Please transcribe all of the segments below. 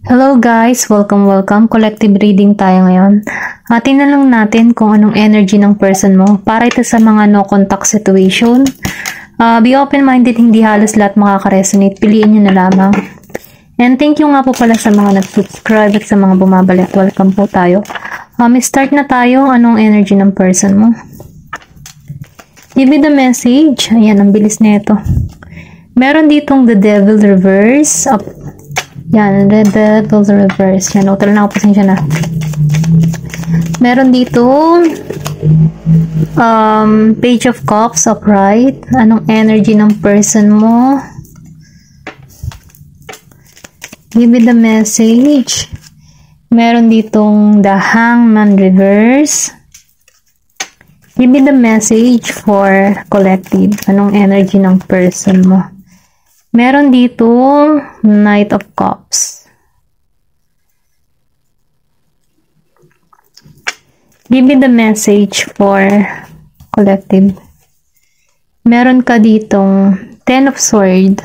Hello guys! Welcome! Collective reading tayo ngayon. Tingnan lang natin kung anong energy ng person mo para ito sa mga no contact situation. Be open-minded, hindi halos lahat makaka-resonate. Piliin nyo na lamang. And thank you nga po pala sa mga nag-subscribe at sa mga bumabalik. Welcome po tayo. Start na tayo. Anong energy ng person mo? Give me the message. Ayan, ang bilis na ito. Meron ditong the devil reverse. Yan, the devil reverse. Yan, utal na ako, pasensya na. Meron dito page of cups upright. Anong energy ng person mo? Give me the message. Meron ditong the hangman reverse. Give me the message for collective. Anong energy ng person mo? Meron dito Knight of Cups. Give me the message for collective. Meron ka ditong Ten of Swords.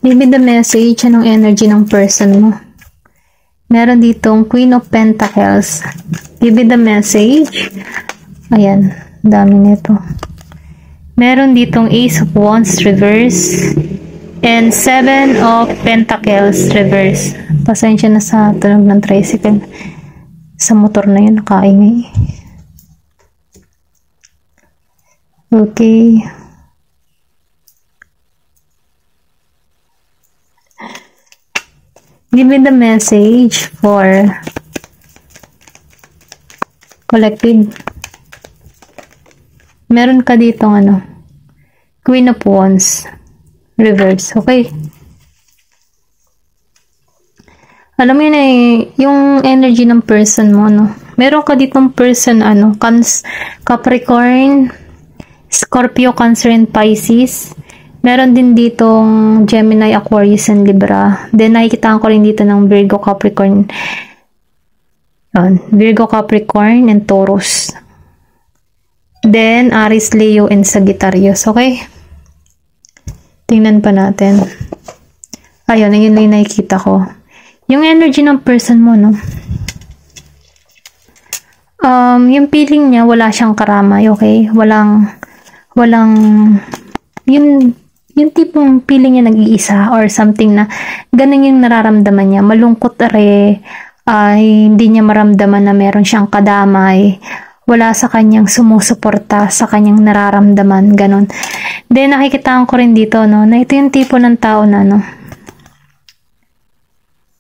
Give me the message. Anong energy ng person mo? Meron ditong Queen of Pentacles. Give me the message. Ayan. Dami nito. Meron ditong Ace of Wands reverse and Seven of Pentacles reverse. Pasensya na sa tunog ng tricycle. Sa motor na yun, nakaingay. Okay. Give me the message for collective. Meron ka ditong Queen of Wands reverse. Okay. Alam mo yun yung energy ng person mo, meron ka ditong person, Capricorn, Scorpio, Cancer, and Pisces. Meron din ditong Gemini, Aquarius, and Libra. Then, nakikita ko rin dito ng Virgo, Capricorn. Virgo, Capricorn, and Taurus. Then, Aries, Leo, and Sagittarius. Okay? Tingnan pa natin. Ayun, yun lang nakikita ko. Yung energy ng person mo, yung feeling niya, wala siyang karamay, okay? Walang, yung tipong feeling niya nag-iisa or something na ganun yung nararamdaman niya. Malungkot hindi niya maramdaman na meron siyang kadamay. Wala sa kanyang sumusuporta sa kanyang nararamdaman, ganun. Then, nakikita ko rin dito, na ito yung tipo ng tao na,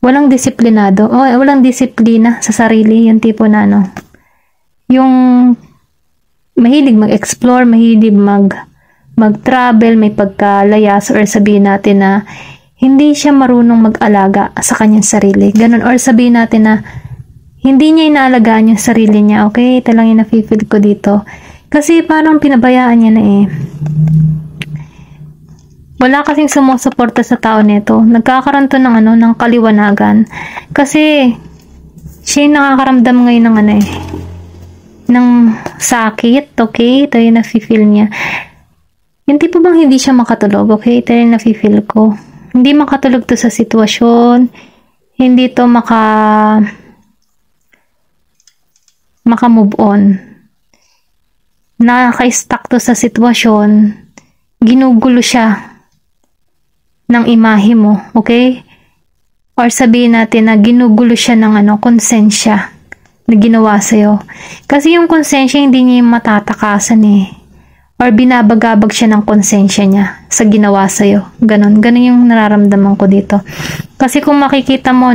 walang disiplinado, walang disiplina sa sarili, yung tipo na, yung mahilig mag-explore, mahilig mag-travel, may pagkalayas, or sabihin natin na hindi siya marunong mag-alaga sa kanyang sarili, ganun, or sabihin natin na hindi niya inaalagaan yung sarili niya. Okay? Ito lang yung nafe-feel ko dito. Kasi parang pinabayaan niya na Wala kasing sumusuporta sa tao nito. Nagkakaroon to ng kaliwanagan. Kasi siya yung nakakaramdam ngayon ng sakit. Okay? Ito yung nafe-feel niya. Yung tipo bang hindi siya makatulog. Okay? Ito yung nafe-feel ko. Hindi makatulog to sa sitwasyon. Hindi to maka-move on. Nakaka-stuck to sa sitwasyon. Ginugulo siya ng imahe mo. Okay? Or sabihin natin na ginugulo siya ng konsensya na ginawa sa'yo. Kasi yung konsensya hindi niya yung matatakasan Or binabagabag siya ng konsensya niya sa ginawa sa'yo. Ganon. Ganon yung nararamdaman ko dito. Kasi kung makikita mo,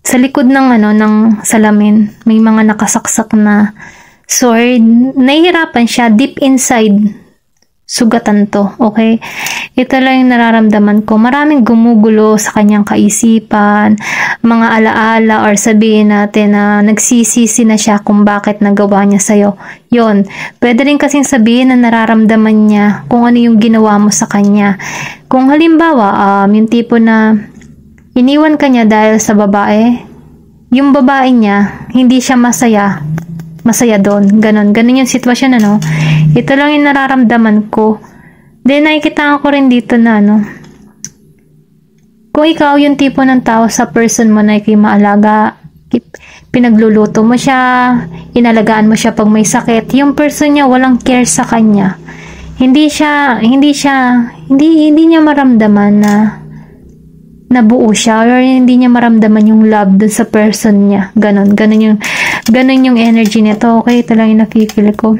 sa likod ng salamin, may mga nakasaksak na sword. Nahihirapan siya deep inside. Sugatan to, okay? Ito lang yung nararamdaman ko. Maraming gumugulo sa kanyang kaisipan, mga alaala, or sabihin natin na nagsisisi na siya kung bakit nagawa niya sa'yo. Yun. Pwede rin kasing sabihin na nararamdaman niya kung ano yung ginawa mo sa kanya. Kung halimbawa, yung tipo na iniwan ka niya dahil sa babae, yung babae niya, hindi siya masaya masaya doon. Ganon yung sitwasyon, ano. Ito lang yung nararamdaman ko. Then, nakikita ko rin dito na, ano, kung ikaw yung tipo ng tao sa person mo na maalaga, pinagluluto mo siya, inalagaan mo siya pag may sakit, yung person niya walang care sa kanya. Hindi niya maramdaman na nabuo siya, or hindi niya maramdaman yung love dun sa person niya. Ganon yung energy nito. Okay, ito lang yung nakikil ko.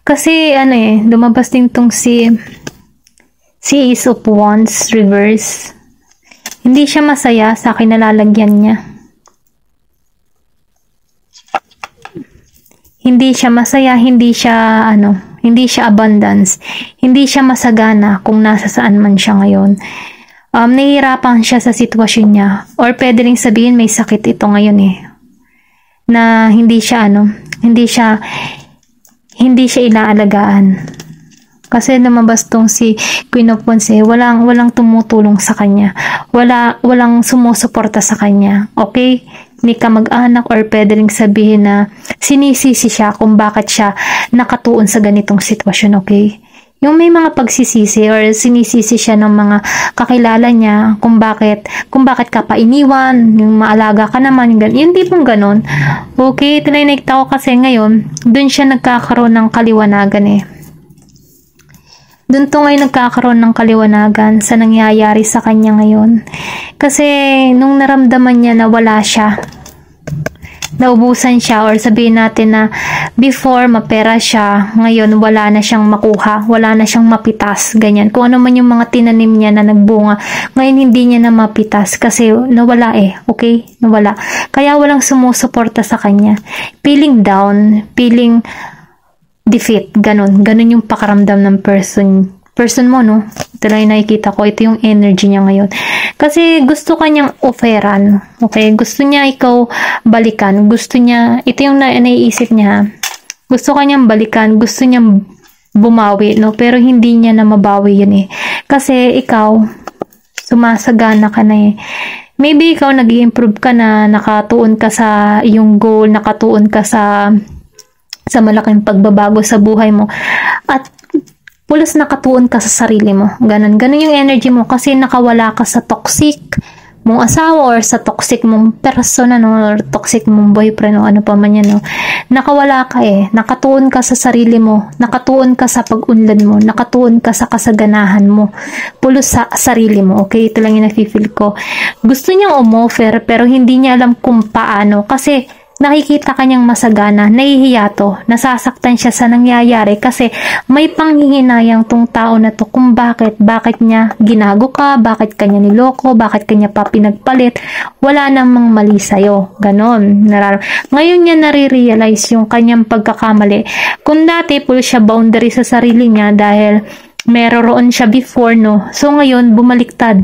Kasi, lumabas din tong si Ace of Wands reverse. Hindi siya masaya sa kinalalagyan niya. Hindi siya masaya, hindi siya abundance. Hindi siya masagana kung nasa saan man siya ngayon. Nahihirapan siya sa sitwasyon niya, or pwede ring sabihin may sakit ito ngayon na hindi siya inaalagaan. Kasi lumabas tong si Queen of Wands, walang tumutulong sa kanya. Walang sumusuporta sa kanya. Okay? Ni kamag-anak, or pwede ring sabihin na sinisisi siya kung bakit siya nakatuon sa ganitong sitwasyon. Okay? Yung may mga pagsisisi, or sinisisi siya ng mga kakilala niya kung bakit ka pa iniwan, yung maalaga ka naman, yung tipong ganon. Okay? Ito na yung nakita ko kasi ngayon, dun siya nagkakaroon ng kaliwanagan Doon to ngayon nagkakaroon ng kaliwanagan sa nangyayari sa kanya ngayon. Kasi nung naramdaman niya na wala siya, naubusan siya, or sabihin natin na before mapera siya, ngayon wala na siyang makuha, wala na siyang mapitas, ganyan. Kung ano man yung mga tinanim niya na nagbunga, ngayon hindi niya na mapitas kasi nawala okay? Nawala. Kaya walang sumusuporta sa kanya. Feeling down, feeling defeat, ganon yung pakaramdam ng person mo, no? Ito lang yung nakikita ko, ito yung energy niya ngayon. Kasi gusto kanyang offeran, okay? Gusto niya ikaw balikan, gusto niya, ito yung naiisip niya, gusto kanyang balikan, gusto niyang bumawi, no? Pero hindi niya na mabawi yun Kasi ikaw, sumasagana ka na Maybe ikaw nag-i-improve ka na, nakatuon ka sa iyong goal, nakatuon ka sa malaking pagbabago sa buhay mo, at pulos nakatuon ka sa sarili mo. Ganon yung energy mo, kasi nakawala ka sa toxic mong asawa, or sa toxic mong persona, no? Or toxic mong boyfriend, o ano pa man yan, no? Nakawala ka nakatuon ka sa sarili mo, nakatuon ka sa pag-unlad mo, nakatuon ka sa kasaganahan mo, pulos sa sarili mo. Okay, ito lang yung nafe-feel ko. Gusto niyang umoffer, pero hindi niya alam kung paano, kasi nakikita kanyang masagana, nahihiya to, nasasaktan siya sa nangyayari, kasi may panghihinayang tong tao na to kung bakit niya ginago ka, bakit kanya niloko, bakit kanya pa pinagpalit, wala namang mali sa'yo. Ganon. Ngayon niya nare-realize yung kanyang pagkakamali. Kung dati po siya boundary sa sarili niya dahil meron siya before, no? So ngayon, bumaliktad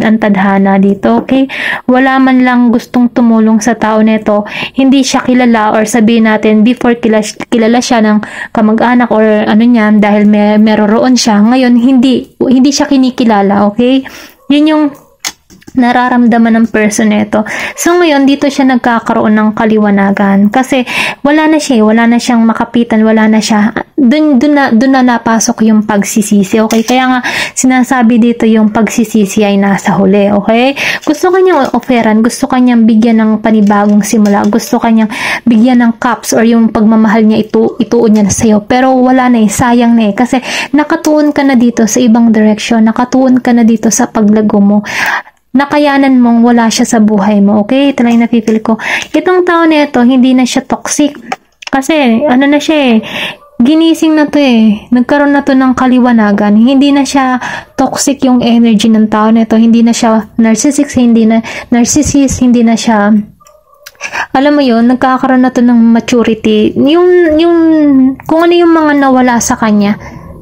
ang tadhana dito, okay? Wala man lang gustong tumulong sa tao nito. Hindi siya kilala, or sabihin natin, before kilala siya ng kamag-anak or ano niya, dahil meron siya. Ngayon, hindi siya kinikilala, okay? Yun yung nararamdaman ng person nito. So ngayon dito siya nagkakaroon ng kaliwanagan, kasi wala na siyang makapitan, wala na siya. Doon na napasok yung pagsisisi. Okay? Kaya nga sinasabi dito yung pagsisisi ay nasa huli. Okay? Gusto kanyang offeran, gusto kanyang bigyan ng panibagong simula, gusto kanyang bigyan ng cups, or yung pagmamahal niya ituon niya na sa'yo. Pero wala na sayang na kasi nakatuon ka na dito sa ibang direction, nakatuon ka na dito sa paglago mo. Nakayanan mong wala siya sa buhay mo. Okay? Ito lang yung napipil ko. Itong tao na ito, hindi na siya toxic. Kasi, ano na siya ginising na to nagkaroon na to ng kaliwanagan. Hindi na siya toxic yung energy ng tao na ito. Hindi na siya narcissist, hindi na siya, alam mo yun, nagkakaroon na to ng maturity. Kung ano yung mga nawala sa kanya,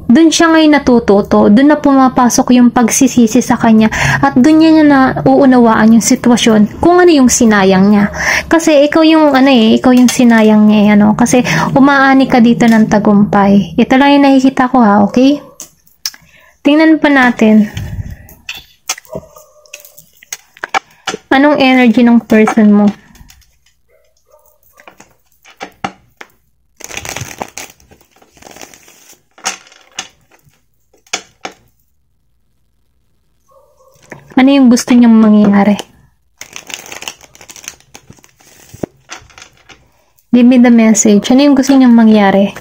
doon siya ngayon natututo, doon na pumapasok yung pagsisisi sa kanya, at doon niya na uunawaan yung sitwasyon, kung ano yung sinayang niya. Kasi ikaw yung ikaw yung sinayang niya, kasi umaani ka dito ng tagumpay. Ito lang yung nakikita ko okay? Tingnan pa natin. Anong energy ng person mo? Ano yung gusto niyang mangyari? Give me the message. Ano yung gusto niyang mangyari?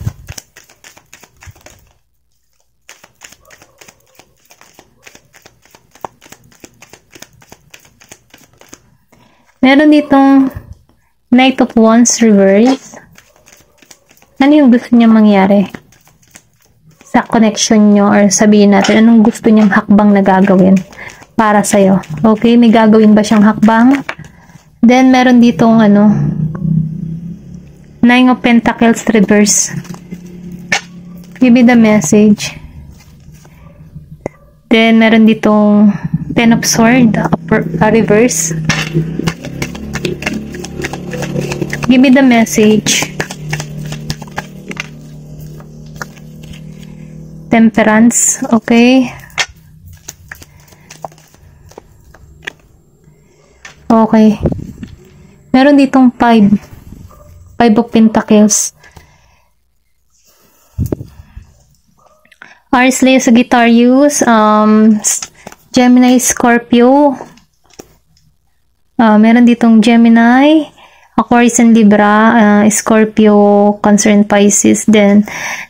Meron ditong Knight of Wands reverse. Ano yung gusto niyang mangyari sa connection nyo, or sabihin natin, anong gusto niyang hakbang na gagawin para sa'yo? Okay, may gagawin ba siyang hakbang? Then, meron ditong Nine of Pentacles reverse. Give me the message. Then, meron ditong Ten of Swords reverse. Give me the message. Temperance, okay. Okay. Meron ditong Five of Pentacles. Aries, Leo, Sagittarius, Gemini, Scorpio. Meron ditong Gemini, Aquarius and Libra, Scorpio, Cancer and Pisces, then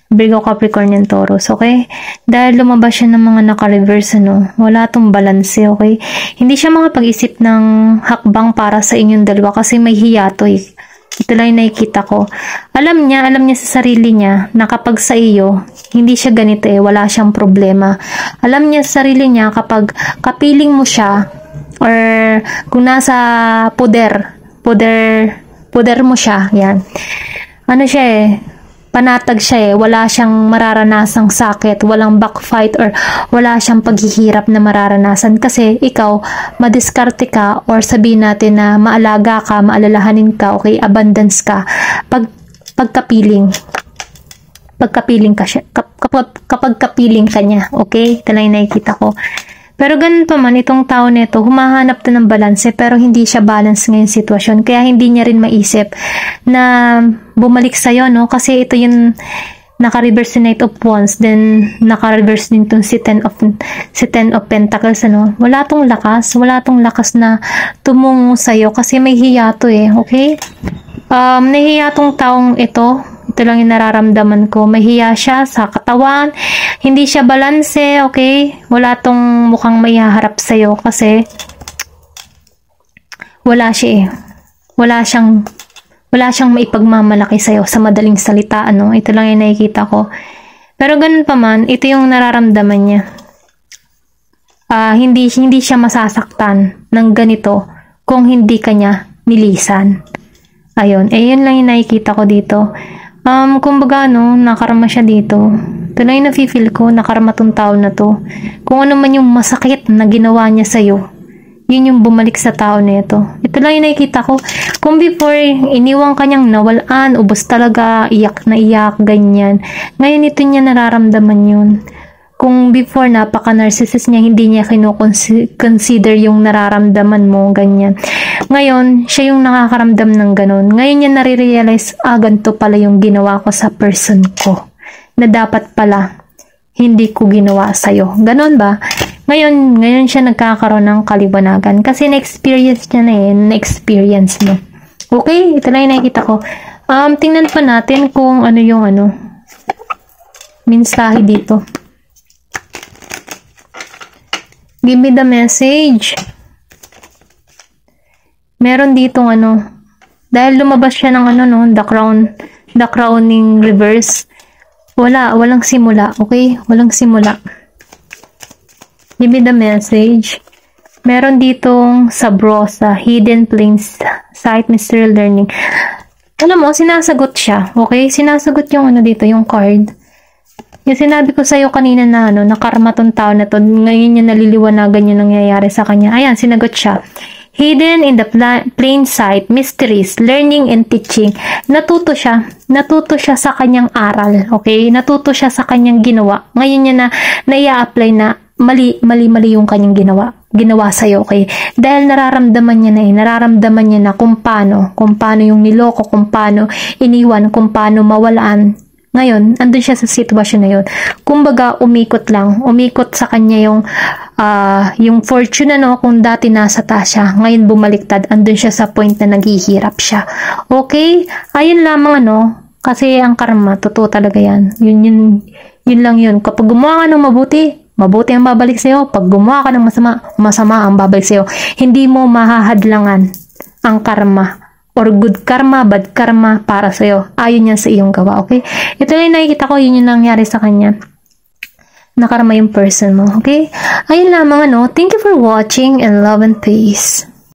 Virgo, Capricorn and Taurus, okay? Dahil lumabas siya ng mga naka-reverse, wala tong balance, okay? Hindi siya makapag-isip ng hakbang para sa inyong dalawa kasi may hiyato, eh. Ito lang yung nakikita ko. Alam niya sa sarili niya na kapag sa iyo, hindi siya ganito, wala siyang problema. Alam niya sa sarili niya kapag kapiling mo siya, or kung nasa poder mo siya, yan. Ano siya panatag siya wala siyang mararanasang sakit, walang backfight, or wala siyang paghihirap na mararanasan kasi ikaw, madiskarte ka, or sabihin natin na maalaga ka, maalalahanin ka, okay, abundance ka, pagkapiling ka siya, kapag kapiling ka niya, okay, ito lang yung nakikita ko. Pero ganun pa man, itong tao nito, humahanap na ng balanse, pero hindi siya balance ngayong sitwasyon. Kaya hindi niya rin maisip na bumalik sa'yo, kasi ito yung naka-reverse si Knight of Wands, then naka-reverse din itong si Ten of Pentacles, Wala tong lakas na tumungo sa'yo, kasi may hiyato, okay? Nahihiya tong taong ito lang yung nararamdaman ko. Mahiya siya sa katawan. Hindi siya balanse, okay? Wala tong mukhang maihaharap sa'yo kasi wala siya Wala siyang maipagmamalaki sa'yo sa madaling salita, Ito lang yung nakikita ko. Pero ganun pa man, ito yung nararamdaman niya. Hindi siya masasaktan ng ganito kung hindi kanya nilisan. Ayun. Yun lang yung nakikita ko dito. Kumbaga, nakarama siya dito. Ito na yung nafe-feel ko, nakarama tong tao na to. Kung ano man yung masakit na ginawa niya sa'yo, yun yung bumalik sa tao na ito. Ito lang yung nakikita ko. Kung before, iniwang kanyang nawalaan, ubos talaga, iyak na iyak, ganyan. Ngayon, ito niya nararamdaman yun. Kung before, napaka-narcissist niya, hindi niya consider yung nararamdaman mo, ganyan. Ngayon, siya yung nakakaramdam ng ganun. Ngayon niya nare-realize, ganito pala yung ginawa ko sa person ko. Na dapat pala, hindi ko ginawa sa'yo. Ganon ba? Ngayon siya nagkakaroon ng kaliwanagan. Kasi na-experience niya na-experience mo. Okay? Ito lang yung nakikita ko. Tingnan pa natin kung ano yung mensahe dito. Give me the message. Meron ditong dahil lumabas siya ng the crowning reverse. Walang simula, okay? Walang simula. Give me the message. Meron ditong Sabrosa, Hidden Plains, Sight, Mystery Learning. Alam mo, sinasagot siya, okay? Sinasagot yung dito, yung card. Yung sinabi ko sa'yo kanina na nakarma tong tao na to, ngayon niya naliliwanagan yung nangyayari sa kanya. Ayan, sinagot siya. Hidden in the plain sight, mysteries, learning and teaching. Natuto siya sa kanyang aral, okay? Natuto siya sa kanyang ginawa. Ngayon niya na i-apply na mali yung kanyang ginawa sa'yo, okay? Dahil nararamdaman niya na kung paano yung niloko, kung paano iniwan, kung paano mawalaan. Ngayon, andun siya sa sitwasyon na yun. Kumbaga, umikot sa kanya yung fortune, kung dati nasa taas siya, ngayon bumaliktad, andun siya sa point na naghihirap siya. Okay? Ayun lamang, kasi ang karma, totoo talaga yan. Yun lang yun. Kapag gumawa ka ng mabuti ang babalik sa'yo. Pag gumawa ka ng masama ang babalik sa'yo. Hindi mo mahahadlangan ang karma or good karma, bad karma para sa'yo. Ayon yan sa iyong gawa, okay? Ito lang nakikita ko, yun yung nangyari sa kanya. Nakarama yung person mo, okay? Ayun lamang, Thank you for watching and love and peace.